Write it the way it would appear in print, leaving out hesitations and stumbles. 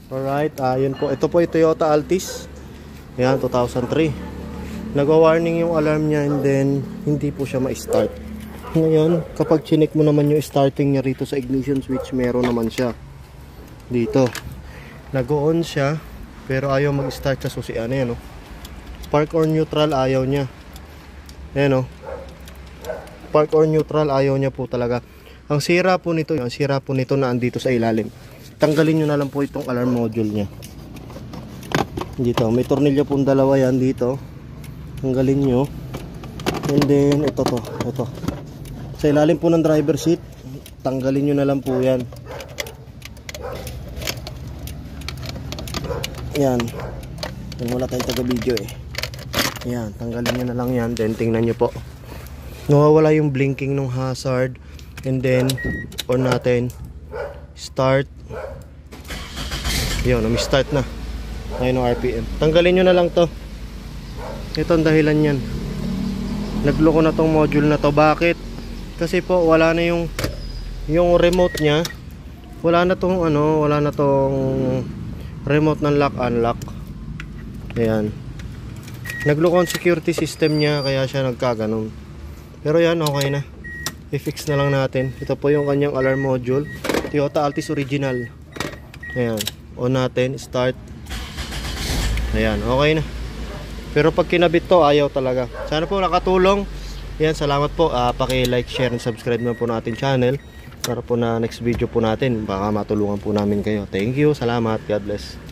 Alright, yun po. Ito po yung Toyota Altis. Ayan, 2003. Nagwa-warning yung alarm niya and then hindi po siya ma-start. Ngayon, kapag chinek mo naman yung starting niya rito sa ignition switch, meron naman siya. Dito. Nag-on siya, pero ayaw mag-start sa susi. Ano yan, oh. Park or neutral, ayaw niya. Ayan, oh. Park or neutral, ayaw niya po talaga. Ang sira po nito na andito sa ilalim. Tanggalin nyo na lang po itong alarm module niya. Dito, may tornilyo pong dalawa yan dito. Tanggalin nyo. And then, ito. Sa ilalim po ng driver seat, tanggalin nyo na lang po yan. Yan. Yan, wala tayong taga-video eh. Yan, tanggalin nyo na lang yan. Then, tingnan nyo po. Nawawala yung blinking ng hazard. And then, on natin. Start. Yun, start na. Ayun ang RPM. Tanggalin nyo na lang to. Ito ang dahilan yan. Nagloko na tong module na to. Bakit? Kasi po wala na yung remote nya. Wala na tong remote ng lock unlock. Ayan. Nagloko ang security system nya, kaya siya nagkaganon. Pero yan, okay na. I-fix na lang natin. Ito po yung kanyang alarm module. Toyota Altis original. Ayan. On natin, start. Ayan, okay na. Pero pag kinabit to, ayaw talaga. Sana po nakatulong. Ayan, salamat po. Paki-like, share, and subscribe na po natin channel. Para po na next video po natin, baka matulungan po namin kayo. Thank you, salamat. God bless.